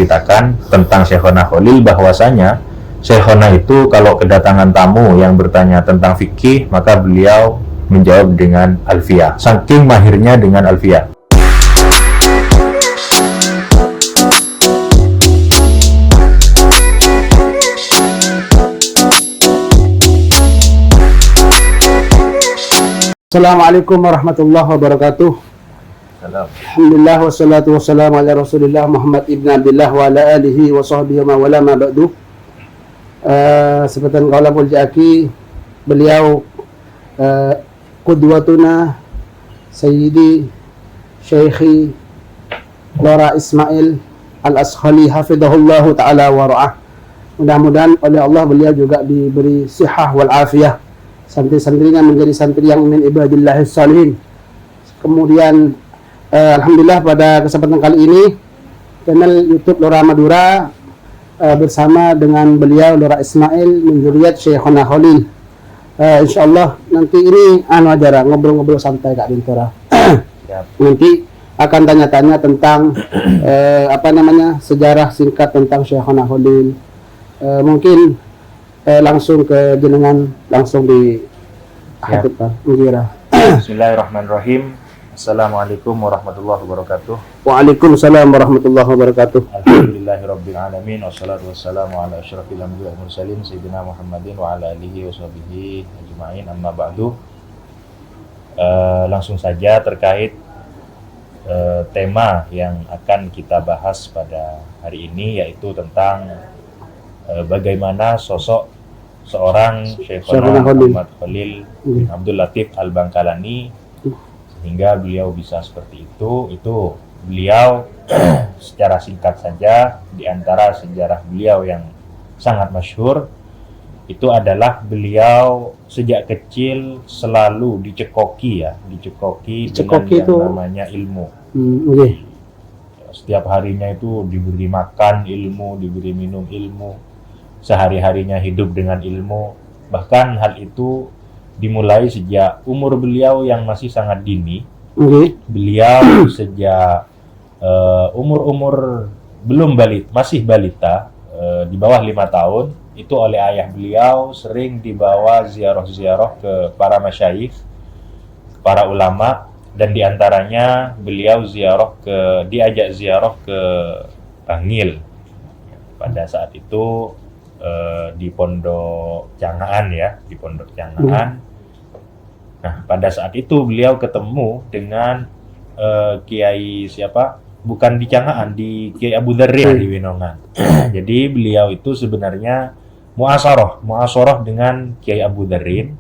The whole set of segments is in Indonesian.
menceritakan tentang Syekhona Khalil bahwasanya Syekhona itu kalau kedatangan tamu yang bertanya tentang fikih, maka beliau menjawab dengan alfiyah. Saking mahirnya dengan alfiyah. Assalamualaikum warahmatullahi wabarakatuh. Alhamdulillah wassalatu wassalamu ala Rasulillah Muhammad ibn Abdullah wa ala alihi wa sahbihi wa wala ma ba'du. Seperti qala Al-Jaki, beliau qudwatuna sayyidi syekhi Lora Ismail Al-Ashali hafidhahullahu ta'ala wa ra'ah. Mudah-mudahan oleh Allah beliau juga diberi sihah wal afiyah, santri-santrinya menjadi santri yang min ibadillahis salihin. Kemudian alhamdulillah pada kesempatan kali ini channel YouTube Lora Madura bersama dengan beliau Lora Ismail min zuriyat Syekhona Khalil. Insyaallah nanti ini aja ngobrol-ngobrol santai Kak Bintora. Nanti akan tanya-tanya tentang sejarah singkat tentang Syekhona Khalil. Mungkin langsung ke jenengan, langsung di hadap Pak Mujira. Bismillahirrahmanirrahim. Assalamualaikum warahmatullahi wabarakatuh. Waalaikumsalam warahmatullahi wabarakatuh. Alhamdulillahirabbil alamin wassalatu wassalamu ala asyrafil anbiya'i wal mursalin sayyidina Muhammadin wa ala alihi washabihi ajmain, amma ba'du. Langsung saja terkait tema yang akan kita bahas pada hari ini, yaitu tentang bagaimana sosok seorang Syekhona Muhammad Khalil bin Abdul Latif Al-Bangkalani sehingga beliau bisa seperti itu beliau secara singkat saja, di antara sejarah beliau yang sangat masyhur itu adalah beliau sejak kecil selalu dicekoki dengan yang namanya ilmu. Setiap harinya itu diberi makan ilmu, diberi minum ilmu, sehari-harinya hidup dengan ilmu. Bahkan hal itu dimulai sejak umur beliau yang masih sangat dini. Beliau sejak umur belum masih balita, di bawah 5 tahun, itu oleh ayah beliau sering dibawa ziarah-ziarah ke para masyayikh, para ulama, dan diantaranya beliau diajak ziarah ke Bangil pada saat itu, di Pondok Cangaan ya, di Pondok Cangaan. Nah, pada saat itu beliau ketemu dengan Kiai siapa? Bukan di Cangaan, di Kiai Abu Dharrin di Winongan. Jadi beliau itu sebenarnya muasharah dengan Kiai Abu Dharrin.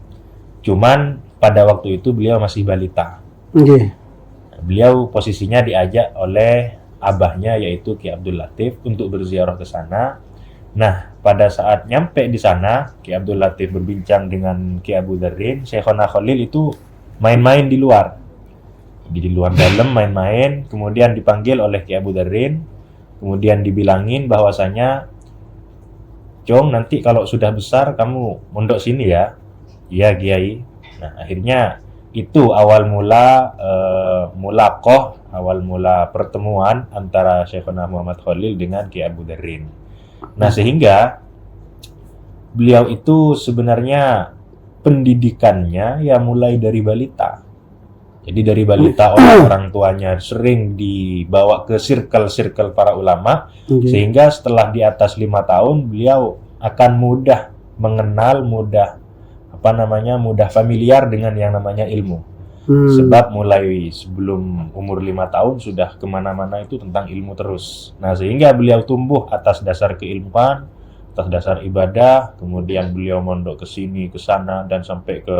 Cuman pada waktu itu beliau masih balita. Beliau posisinya diajak oleh abahnya yaitu Kiai Abdul Latif untuk berziarah ke sana. Nah, pada saat nyampe di sana, Kiai Abdul Latif berbincang dengan Kiai Abu Dharrin. Syekhona Khalil itu main-main di luar. Di luar dalam main-main, kemudian dipanggil oleh Kiai Abu Dharrin, kemudian dibilangin bahwasanya, "Cong, nanti kalau sudah besar kamu mondok sini ya." "Iya, Kiai." Nah, akhirnya itu awal mula pertemuan antara Syekhona Muhammad Khalil dengan Kiai Abu Dharrin. Nah, sehingga beliau itu sebenarnya pendidikannya ya mulai dari balita. Jadi dari balita orang tuanya sering dibawa ke circle para ulama, sehingga setelah di atas 5 tahun beliau akan mudah mengenal, mudah familiar dengan yang namanya ilmu. Sebab mulai sebelum umur 5 tahun sudah kemana-mana itu tentang ilmu terus. Nah, sehingga beliau tumbuh atas dasar keilmuan, atas dasar ibadah, kemudian beliau mondok ke sini, ke sana, dan sampai ke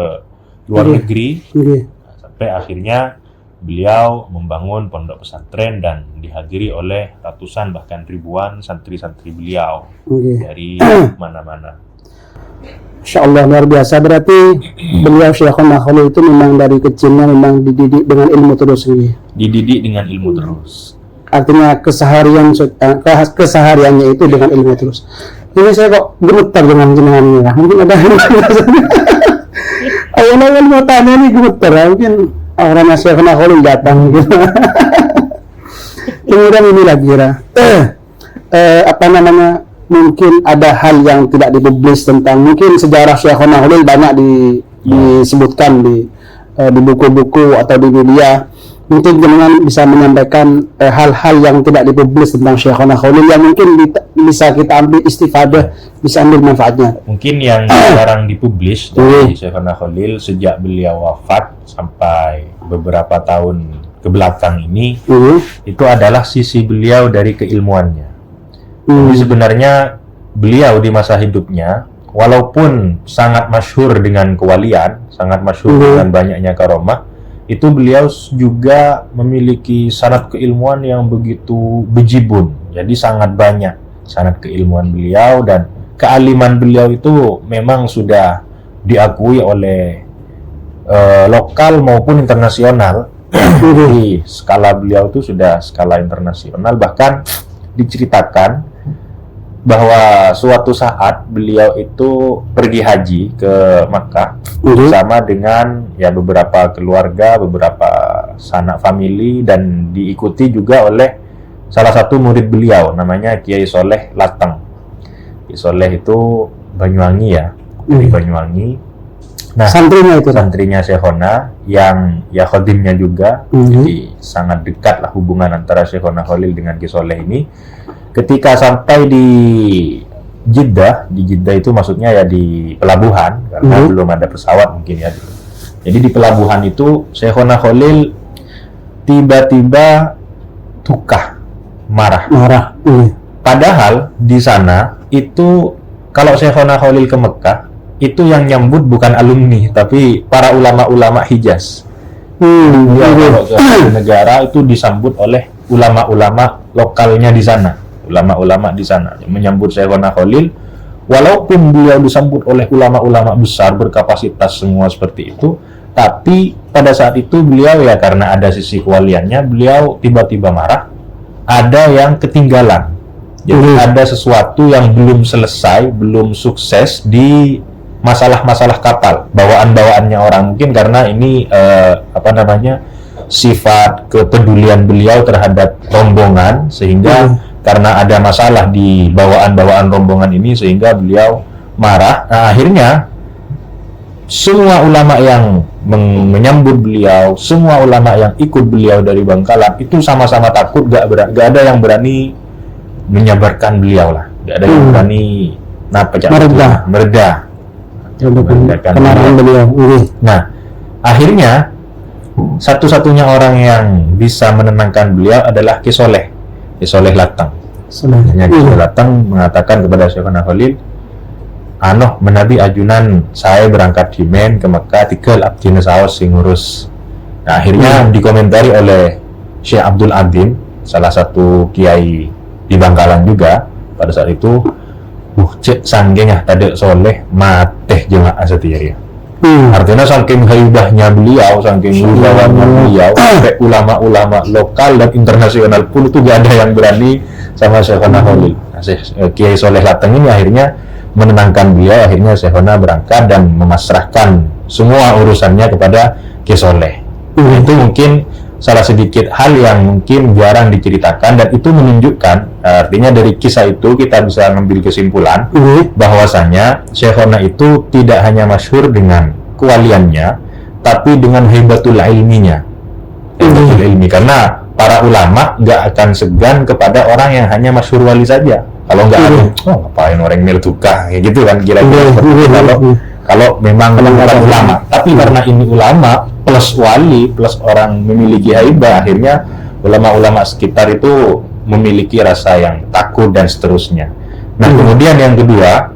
luar negeri. Nah, sampai akhirnya beliau membangun pondok pesantren dan dihadiri oleh ratusan bahkan ribuan santri-santri beliau dari mana-mana. Insyaallah luar biasa. Berarti beliau Syekhona Khalil itu memang dari kecilnya memang dididik dengan ilmu terus. Dididik dengan ilmu terus. Artinya kesehariannya itu dengan ilmu terus. Ini saya kok gemetar dengan jenengannya. Mungkin ada awal-awal mau tanya nih gemetar. Mungkin orang Syekhona Khalil datang gitu. Kemudian ini lagi apa namanya, mungkin ada hal yang tidak dipublis tentang mungkin sejarah Syekhona Khalil banyak disebutkan di buku-buku atau di media. Mungkin jenengan bisa menyampaikan hal-hal yang tidak dipublis tentang Syekhona Khalil yang mungkin bisa kita ambil istifadah, bisa ambil manfaatnya. Mungkin yang jarang dipublis dari Syekhona Khalil sejak beliau wafat sampai beberapa tahun ke belakang ini, itu adalah sisi beliau dari keilmuannya. Jadi sebenarnya beliau di masa hidupnya, walaupun sangat masyhur dengan kewalian, sangat masyhur dengan banyaknya karomah, itu beliau juga memiliki sanad keilmuan yang begitu bejibun. Jadi sangat banyak sanad keilmuan beliau, dan kealiman beliau itu memang sudah diakui oleh lokal maupun internasional. Di skala beliau itu sudah skala internasional. Bahkan diceritakan bahwa suatu saat beliau itu pergi haji ke Makkah bersama dengan beberapa keluarga, beberapa sanak famili, dan diikuti juga oleh salah satu murid beliau namanya Kiai Soleh Lateng. Kiai Soleh itu Banyuwangi dari Banyuwangi. Nah, santrinya Syekhona yang khodimnya juga, jadi sangat dekat lah hubungan antara Syekhona Khalil dengan Kiai Soleh ini. Ketika sampai di Jeddah itu maksudnya di pelabuhan, karena belum ada pesawat mungkin Jadi di pelabuhan itu Syekhona Khalil tiba-tiba tukah, marah. Padahal di sana itu kalau Syekhona Khalil ke Mekah, itu yang nyambut bukan alumni tapi para ulama-ulama Hijaz. Kalau ke negara itu disambut oleh ulama-ulama lokalnya di sana. Ulama-ulama di sana yang menyambut Syekhona Khalil, walaupun beliau disambut oleh ulama-ulama besar berkapasitas semua seperti itu, tapi pada saat itu beliau karena ada sisi kewaliannya, beliau tiba-tiba marah, ada yang ketinggalan. Jadi ada sesuatu yang belum selesai, belum sukses di masalah-masalah kapal, bawaan-bawaannya orang, mungkin karena ini sifat kepedulian beliau terhadap rombongan, sehingga karena ada masalah di bawaan-bawaan rombongan ini sehingga beliau marah. Nah, akhirnya semua ulama yang menyambut beliau, semua ulama yang ikut beliau dari Bangkalan itu sama-sama takut, gak ada yang berani menyabarkan beliau lah, gak ada yang berani mereda kemarahan beliau. Nah, akhirnya satu-satunya orang yang bisa menenangkan beliau adalah Kiai Soleh Lateng. Kiai Soleh Lateng mengatakan kepada Syekhona Khalil, menabi ajunan saya berangkat himen ke Mekah, tikel abdina saos sing ngurus. Nah, akhirnya dikomentari oleh Syekh Abdul Adim, salah satu kiai di Bangkalan juga pada saat itu, cek sanggeng tadi Soleh mateh jemaah setia. Artinya saking haibahnya beliau, saking wibawaannya beliau, sampai ulama-ulama lokal dan internasional pun itu gak ada yang berani sama Syekhona Khalil. Kiai Soleh Lateng ini akhirnya menenangkan beliau, akhirnya Syekhona berangkat dan memasrahkan semua urusannya kepada Kiai Soleh. Itu mungkin salah sedikit hal yang mungkin jarang diceritakan, dan itu menunjukkan, artinya dari kisah itu kita bisa mengambil kesimpulan bahwasanya Syekhona itu tidak hanya masyhur dengan kewaliannya, tapi dengan hebatul ilminya. Hebatul ilmi, karena para ulama nggak akan segan kepada orang yang hanya masyhur wali saja. Kalau nggak ada, ngapain orang mil tukah, kayak gitu kan kira-kira. Kalau memang bukan ulama, tapi karena ini ulama plus wali plus orang memiliki haibah, akhirnya ulama-ulama sekitar itu memiliki rasa yang takut dan seterusnya. Nah, kemudian yang kedua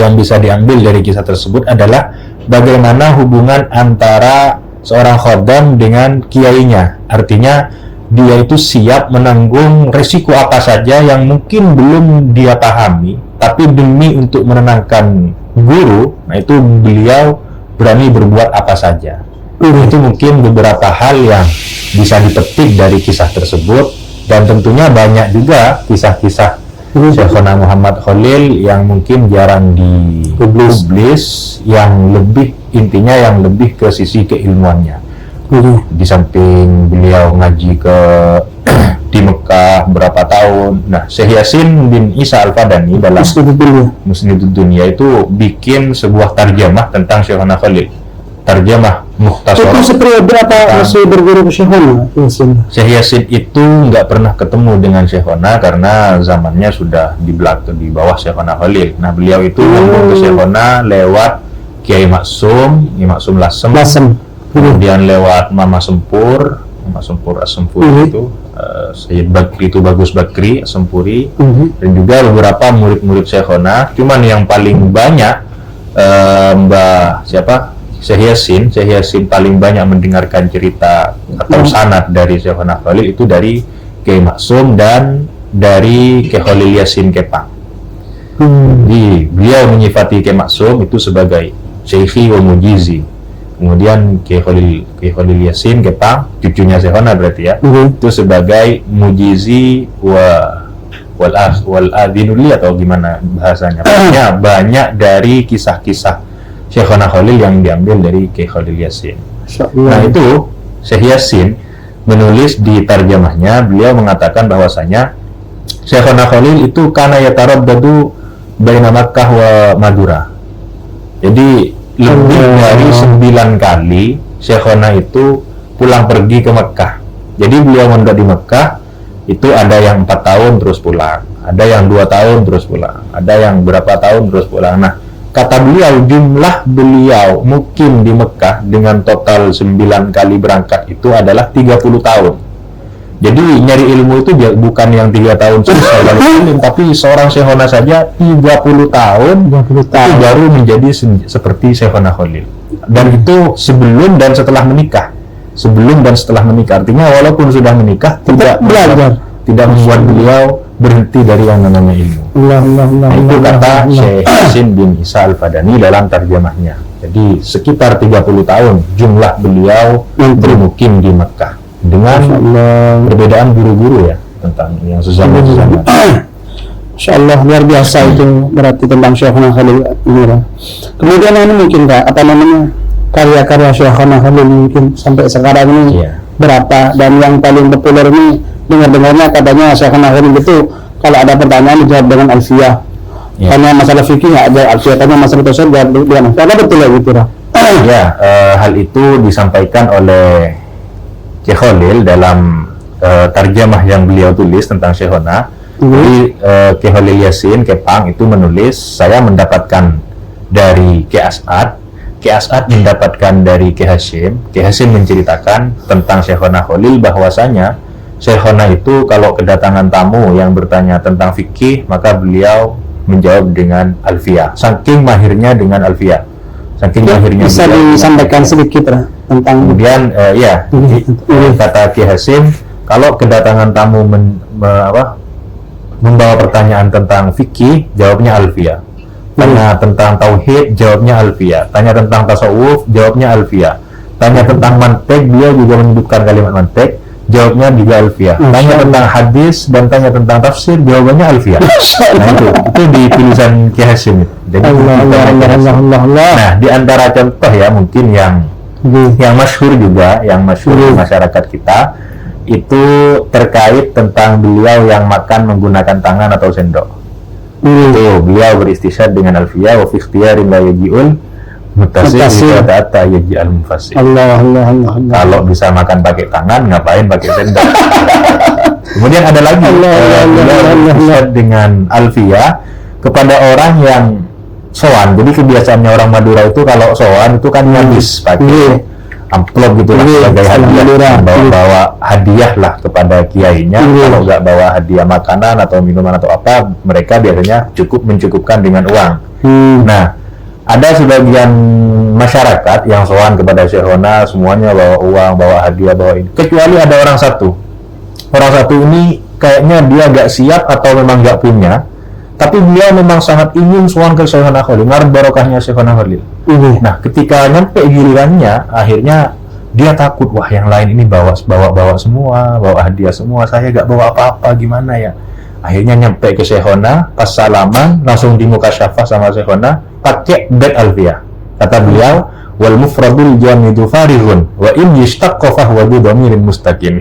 yang bisa diambil dari kisah tersebut adalah bagaimana hubungan antara seorang khodam dengan kiainya. Artinya dia itu siap menanggung resiko apa saja yang mungkin belum dia pahami, tapi demi untuk menenangkan guru, nah itu beliau berani berbuat apa saja. Itu mungkin beberapa hal yang bisa dipetik dari kisah tersebut, dan tentunya banyak juga kisah-kisah Syekhona Muhammad Khalil yang mungkin jarang dipublis, yang lebih intinya yang lebih ke sisi keilmuannya. Di samping beliau ngaji ke di Mekah berapa tahun. Nah, Syekh Yasin bin Isa Al-Fadani dalam Musnidud Dunia itu bikin sebuah tarjamah tentang Syekhona Khalil. Tarjamah mukhtasar. Itu seperiode apa masih berguru ke Syekhona Yasin? Syekh Yasin itu nggak pernah ketemu dengan Syekhona karena zamannya sudah di bawah Syekhona Khalil. Nah, beliau itu nyambung ke Syekhona lewat Kiai Maksum Lasem. Kemudian lewat Mama Sempur As-Sempuri itu Sayyid Bakri itu Bagus Bakri As-Sempuri, dan juga beberapa murid-murid Syekhona. Cuman yang paling banyak Syekh Yasin paling banyak mendengarkan cerita atau sanad dari Syekhona Khalil itu dari Kiai Maksum dan dari Kiai Khalil Yasin Kepang. Jadi beliau menyifati Kiai Maksum itu sebagai Syekhi wa Mujizi. Kemudian Kiai Khalil Yasin Kepang, cucunya Syekhona berarti ya, itu sebagai Mujizi wal adinuli atau gimana bahasanya. Banyak dari kisah-kisah Syekhona Khalil yang diambil dari Kiai Khalil Yasin. Nah, itu Syekh Yasin menulis di tarjamahnya, beliau mengatakan bahwasanya Syekhona Khalil itu kana yataraddadu baina Makkah wa Madura. Jadi lebih dari 9 kali Syekhona itu pulang pergi ke Mekah. Jadi beliau mondok di Mekah itu ada yang 4 tahun terus pulang, ada yang 2 tahun terus pulang, ada yang berapa tahun terus pulang. Nah, kata beliau, jumlah beliau mukim di Mekah dengan total 9 kali berangkat itu adalah 30 tahun. Jadi nyari ilmu itu bukan yang 3 tahun selesai lalu ilim, tapi seorang Syekhona saja 30 tahun itu baru menjadi seperti Syekhona Khalil. Dan itu sebelum dan setelah menikah. Artinya walaupun sudah menikah tidak membuat beliau berhenti dari yang namanya ilmu. Itu kata Syekh Yasin bin Isa Al-Fadani dalam tarjamahnya. Jadi sekitar 30 tahun jumlah beliau bermukim di Mekah, dengan perbedaan guru-guru ya tentang yang sesama. Insya Allah luar biasa itu berarti tentang Syekhona Khalil ini. Kemudian ini mungkin Kak, karya-karya Syekhona Khalil mungkin sampai sekarang ini berapa, dan yang paling populer ini dengar-dengarnya katanya Syekhona Khalil itu kalau ada pertanyaan dijawab dengan alfiyah. Tanya masalah fikih nggak ada alfiyah, tanya masalah tafsir jawab dengan alfiyah. Apa betul ya gitu lah? Hal itu disampaikan oleh Syekh Khalil dalam tarjamah yang beliau tulis tentang Syekhona. Jadi Syekh Khalil Yasin Kepang itu menulis, saya mendapatkan dari Ki As'ad mendapatkan dari Ki Hashim menceritakan tentang Syekhona Khalil bahwasanya Syekhona itu kalau kedatangan tamu yang bertanya tentang fikih, maka beliau menjawab dengan alfiyah. Saking mahirnya dengan alfiyah. Bisa disampaikan sedikit lah tentang. Kemudian kata Ki Hashim, kalau kedatangan tamu membawa pertanyaan tentang fikih, jawabnya alfiyah. Tanya tentang tauhid, jawabnya alfiyah. Tanya tentang tasawuf, jawabnya alfiyah. Tanya tentang mantek, beliau juga menyebutkan kalimat mantek, jawabnya juga alfiyah. Tanya tentang hadis dan tanya tentang tafsir, jawabannya alfiyah. Nah, itu di tulisan Ki Hashim. Jadi nah, di antara contoh ya mungkin yang masyhur juga, yang masyhur di masyarakat kita itu terkait tentang beliau yang makan menggunakan tangan atau sendok. Itu beliau beristisyhad dengan alfiyah wa fi ikhtiyarin la yaji'ul mutasir ta'ata yaji'al mufassir. Allah. Kalau bisa makan pakai tangan, ngapain pakai sendok? Kemudian ada lagi beliau dengan alfiyah kepada orang yang sowan. Jadi kebiasaannya orang Madura itu kalau sowan itu kan habis pakai amplop gitu lah sebagai hadiah, bawa hadiah lah kepada kiainya. Kalau nggak bawa hadiah makanan atau minuman atau apa, mereka biasanya mencukupkan dengan uang. Nah, ada sebagian masyarakat yang sowan kepada Syekhona semuanya bawa uang, bawa hadiah, bawa ini. Kecuali ada orang satu ini kayaknya dia nggak siap atau memang nggak punya, tapi beliau memang sangat ingin sowan ke Syekhona Khalil, ngarep barokahnya Syekhona Khalil. Nah, ketika nyampe gilirannya, akhirnya dia takut, wah yang lain ini bawa semua, bawa hadiah semua, saya nggak bawa apa-apa, gimana ya? Akhirnya nyampe ke Syekhona, pas salaman langsung dimukasyafah sama Syekhona pakai bed alfiyah. Kata beliau, wal mufradul jamidu farihun wa in yishtaqqa fa huwa bi dhamirin mustaqim.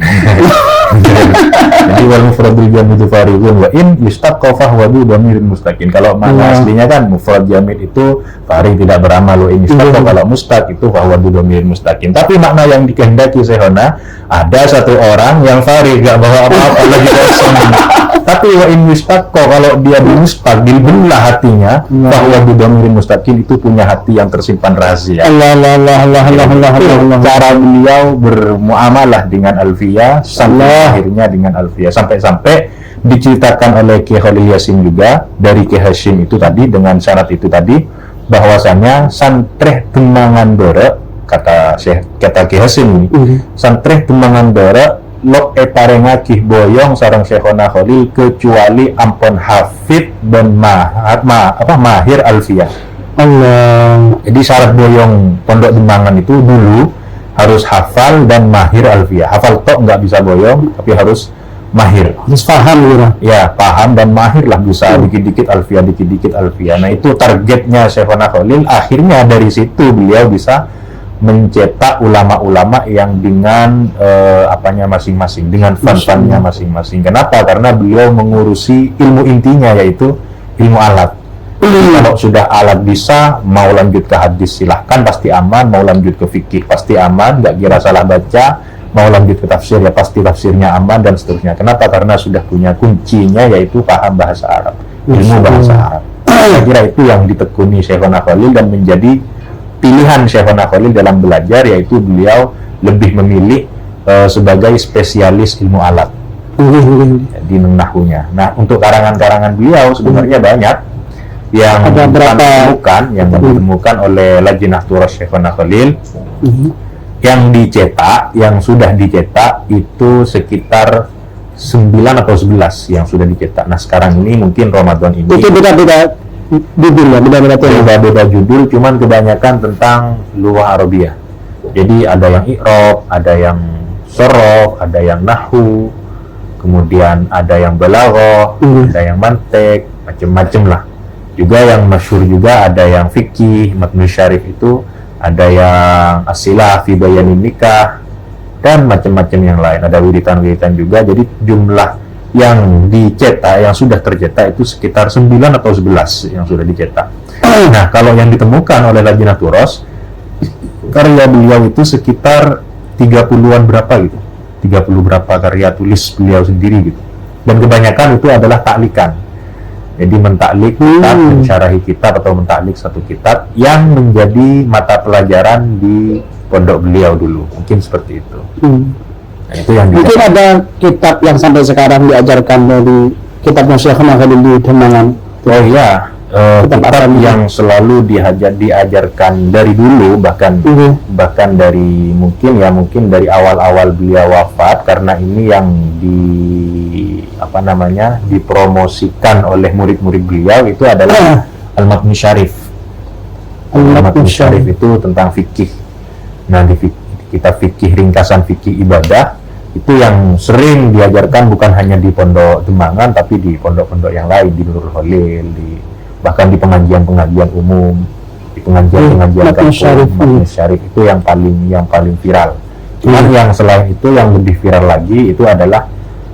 Jadi wal mufradul jamid itu farighun wa in yustaqqa fahuwa bi dhamirin mustaqim. Kalau makna aslinya kan mufrad jamid itu farigh tidak beramal, wa in yustaqqa kalau mustaq itu fahuwa bi dhamirin mustaqim. Tapi makna yang dikehendaki Syekhona, ada satu orang yang farigh enggak bawa apa-apa lagi kosong. Tapi wa in yustaqqa kalau dia dimustaq, dibelah hatinya, fahuwa bi dhamirin mustaqim, itu punya hati yang tersimpan rahasia. Allah. Cara beliau bermuamalah dengan Alfiyah sampai akhirnya dengan Alfiyah, sampai diceritakan oleh Kiai Khalil Yasin juga dari Kiai Hashim itu tadi dengan syarat itu tadi, bahwasanya santreh temangan dore, kata Kiai Hashim ini, santreh temangan dore lok eparengakih boyong sarang Syekhona Khalil kecuali ampun hafid dan mahir Alfiyah. Allah. Jadi syarat boyong pondok Demangan itu dulu harus hafal dan mahir Alfiyah. Hafal tok nggak bisa boyong, tapi harus mahir. Harus paham gitu. Ya, paham dan mahir lah, bisa dikit-dikit Alfiyah. Nah, itu targetnya Syekhona Khalil. Akhirnya dari situ beliau bisa mencetak ulama-ulama yang dengan apanya masing-masing, dengan fan-fannya masing-masing. Kenapa? Karena beliau mengurusi ilmu intinya, yaitu ilmu alat. Kalau sudah alat bisa, mau lanjut ke hadis silahkan, pasti aman. Mau lanjut ke fikih pasti aman, nggak kira salah baca. Mau lanjut ke tafsir ya pasti tafsirnya aman, dan seterusnya. Kenapa? Karena sudah punya kuncinya, yaitu paham bahasa Arab, ilmu bahasa Arab. Saya kira itu yang ditekuni Syekhona Khalil dan menjadi pilihan Syekhona Khalil dalam belajar, yaitu beliau lebih memilih sebagai spesialis ilmu alat di nahwunya. Nah, untuk karangan-karangan beliau sebenarnya banyak yang ditemukan oleh Lajnah Turas Syekhona Khalil, yang sudah dicetak itu sekitar 9 atau 11 yang sudah dicetak. Nah, sekarang ini mungkin Ramadan ini itu beda-beda judul ya, beda judul, cuman kebanyakan tentang lughah Arabiyah. Jadi ada yang i'rab, ada yang sorof, ada yang nahwu, kemudian ada yang balaghah, ada yang mantek, macam-macam lah. Juga yang masyhur juga ada yang fikih, matnu syarif itu, ada yang asilah fi bayanin nikah, dan macam-macam yang lain. Ada wiritan-wiritan juga. Jadi jumlah yang dicetak, yang sudah tercetak itu sekitar 9 atau 11 yang sudah dicetak. Nah, kalau yang ditemukan oleh Lajnah Turas, karya beliau itu sekitar 30-an berapa gitu. 30 berapa karya tulis beliau sendiri gitu. Dan kebanyakan itu adalah taklikan. Jadi mentaklik kitab, mensyarahi kitab atau mentaklik satu kitab yang menjadi mata pelajaran di pondok beliau dulu. Mungkin seperti itu. Nah, itu yang mungkin ada kitab yang sampai sekarang diajarkan dari kitab Syekhona Khalil di Demangan. Oh iya, kitab yang selalu diajarkan dari dulu, bahkan dari mungkin dari awal-awal beliau wafat, karena ini yang dipromosikan oleh murid-murid beliau itu adalah Al-Matnu Syarif. Al-Matnu Syarif itu tentang fikih. Nah, di kitab fikih, ringkasan fikih ibadah itu yang sering diajarkan bukan hanya di pondok Demangan, tapi di pondok-pondok yang lain, di Nurul Khalil, bahkan di pengajian-pengajian umum, di pengajian-pengajian Matnu Syarif itu yang paling viral. Cuman yang selain itu yang lebih viral lagi itu adalah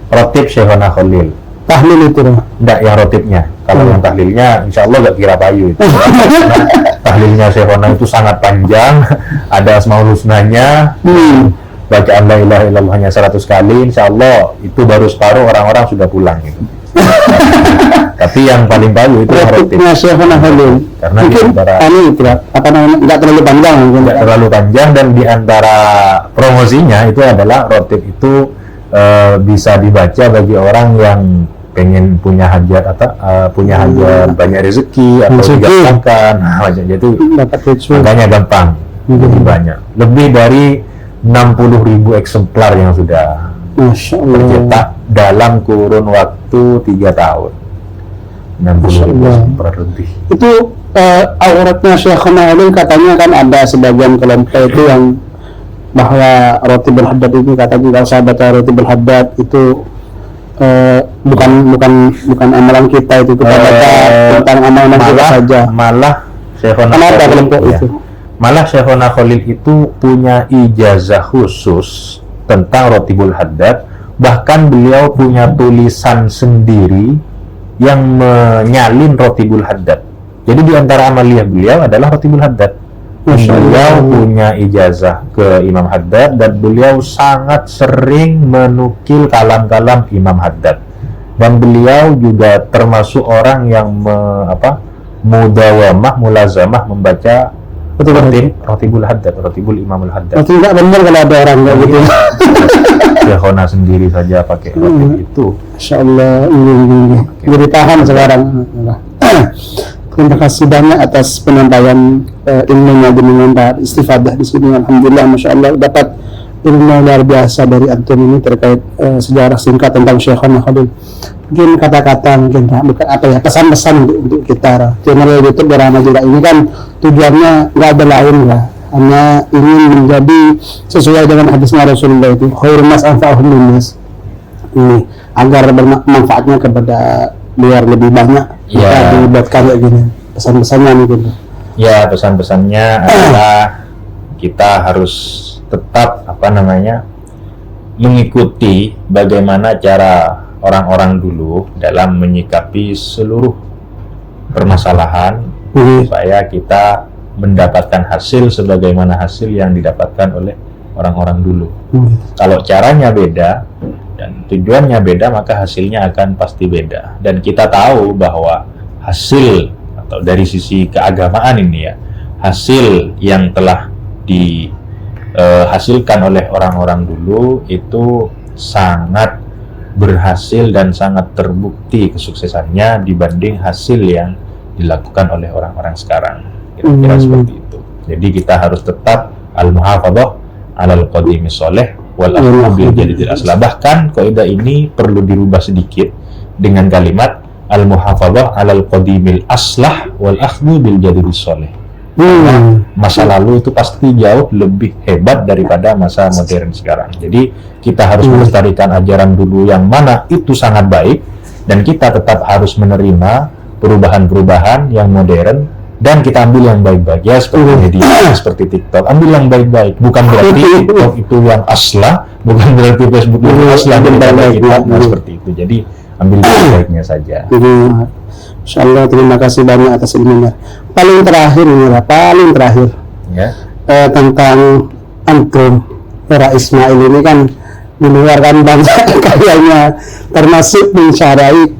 rotib Syekhona Khalil. Tahlil itu enggak, yang rotibnya. Kalau yang tahlilnya insya Allah gak kira payu itu. Tahlilnya Syekhona itu sangat panjang, ada Asmaul Husnanya, bacaan la ilaha illallah hanya 100 kali, insya Allah itu baru separuh orang-orang sudah pulang gitu. Tapi yang paling payu itu rotibnya Syekhona Khalil. Karena nggak terlalu panjang, dan di antara promosinya itu adalah rotib itu bisa dibaca bagi orang yang pengen punya hajat banyak rezeki atau digampangkan. Jadi makanya gampang, jadi banyak, lebih dari 60.000 eksemplar yang sudah tercetak dalam kurun waktu 3 tahun. 60.000 eksemplar lebih. Itu auratnya Syekhona Khalil katanya kan ada sebagian kelompok itu yang bahwa Rotibul Haddad itu katanya kalau saya baca Rotibul Haddad itu bukan amalan kita, itu kita baca tentang amalan kita saja. Malah Syekhona Khalil itu punya ijazah khusus tentang Rotibul Haddad Bahkan beliau punya tulisan sendiri yang menyalin Rotibul Haddad. Jadi di antara amaliyah beliau adalah Rotibul Haddad. Beliau punya ijazah ke Imam Haddad dan beliau sangat sering menukil kalam-kalam Imam Haddad. Dan beliau juga termasuk orang yang mulazamah membaca Rotibul Haddad, Rotibul Imamul Haddad. Berarti nggak benar kalau ada orang kayak gitu. Syekhona sendiri saja pakai rotib itu. Masya Allah, ini. Jadi paham sekarang. Terima kasih banyak atas penyampaian ilmunya dengan istifadah di sini. Alhamdulillah, Masya Allah, dapat ilmu luar biasa dari antum ini terkait sejarah singkat tentang Syekhona Khalil. Mungkin kata-kata, mungkin bukan apa ya, pesan-pesan untuk kita. Channel YouTube Berama juga ini kan tujuannya nggak ada lain lah, hanya ingin menjadi sesuai dengan hadisnya Rasulullah itu, khairun nas anfa'uhum linnas, ini agar bermanfaatnya kepada biar lebih banyak kita dibuat kayak gini. Pesan-pesannya mungkin ya, pesan-pesannya adalah kita harus tetap mengikuti bagaimana cara orang-orang dulu dalam menyikapi seluruh permasalahan supaya kita mendapatkan hasil sebagaimana hasil yang didapatkan oleh orang-orang dulu. Kalau caranya beda dan tujuannya beda, maka hasilnya akan pasti beda. Dan kita tahu bahwa hasil atau dari sisi keagamaan ini ya, hasil yang telah dihasilkan oleh orang-orang dulu itu sangat berhasil dan sangat terbukti kesuksesannya dibanding hasil yang dilakukan oleh orang-orang sekarang. Kira-kira seperti itu. Jadi kita harus tetap al-muhafadzah 'alal qadimi sholih wal akhdhu bil jadidil aslah. Bahkan kaidah ini perlu dirubah sedikit dengan kalimat al-muhafadzah 'alal qadimil aslah wal akhdhu bil jadidis sholih. Masa lalu itu pasti jauh lebih hebat daripada masa modern sekarang. Jadi kita harus melestarikan ajaran dulu yang mana itu sangat baik, dan kita tetap harus menerima perubahan-perubahan yang modern, dan kita ambil yang baik-baik ya, seperti media, seperti TikTok. Ambil yang baik-baik, bukan berarti TikTok itu yang aslah, bukan berarti Facebook itu aslah daripada kita, seperti itu. Jadi ambil yang baiknya saja. Insyaallah, terima kasih banyak atas ilmunya. Paling terakhir ya, tentang antum Ra Ismail ini kan mengeluarkan banyak karyanya, termasuk mensyarahi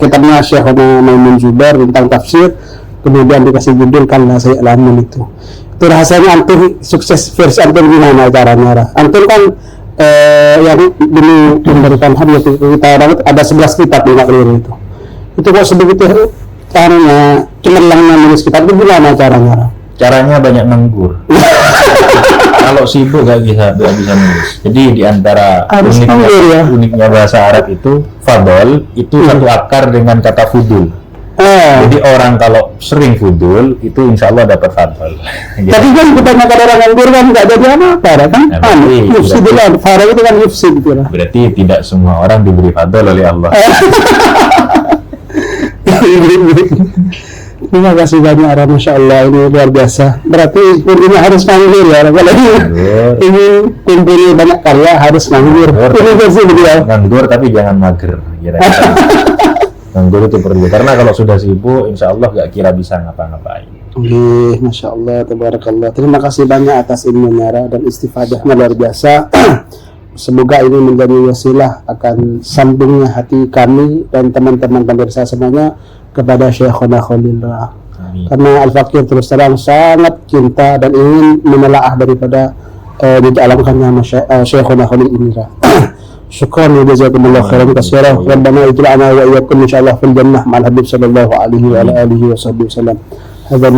kitabnya Syekhona Maimun Zubair tentang tafsir, kemudian dikasih judul Kalla Sayalamun itu. Itu rasanya antum sukses versi antum gimana caranya? Antum kan yang dulu memberikan hadiah kita orang ada 11 kitab enggak keliru itu. Itu kok sebegitu caranya cemerlangnya menulis kitab itu gimana caranya? Caranya banyak nganggur. Kalau sibuk gak bisa nulis. Jadi di antara uniknya bahasa Arab itu fadol itu satu akar dengan kata fudul. Jadi orang kalau sering fudul itu insya Allah dapat fadol. Tapi kan kebanyakan orang nganggur kan nggak jadi apa-apa kan? Farah itu kan yufsid gitu lah. Berarti tidak semua orang diberi fadol oleh Allah. Terima kasih banyak, Masya Allah, ini luar biasa. Berarti ini harus nganggur ya, kalau ingin kumpulin banyak karya harus nganggur. Ini versi beliau. Nganggur tapi jangan mager. Nganggur itu perlu, karena kalau sudah sibuk, insya Allah gak kira bisa ngapa-ngapain. Masya Allah, tabarakallah. Terima kasih banyak atas ilmunya dan istifadahnya luar biasa. Semoga ini menjadi wasilah akan sambungnya hati kami dan teman-teman pemirsa semuanya kepada Syekhona Khalil. Karena Al-Fakir terus terang sangat cinta dan ingin menelaah daripada dijalankannya Syekhona Khalil ini. Syukran wa jazakumullahu khairan katsiran. Rabbana ij'alna wa iyyakum insyaallah fil jannah ma'al habib sallallahu alaihi wa alihi wasallam. Hadza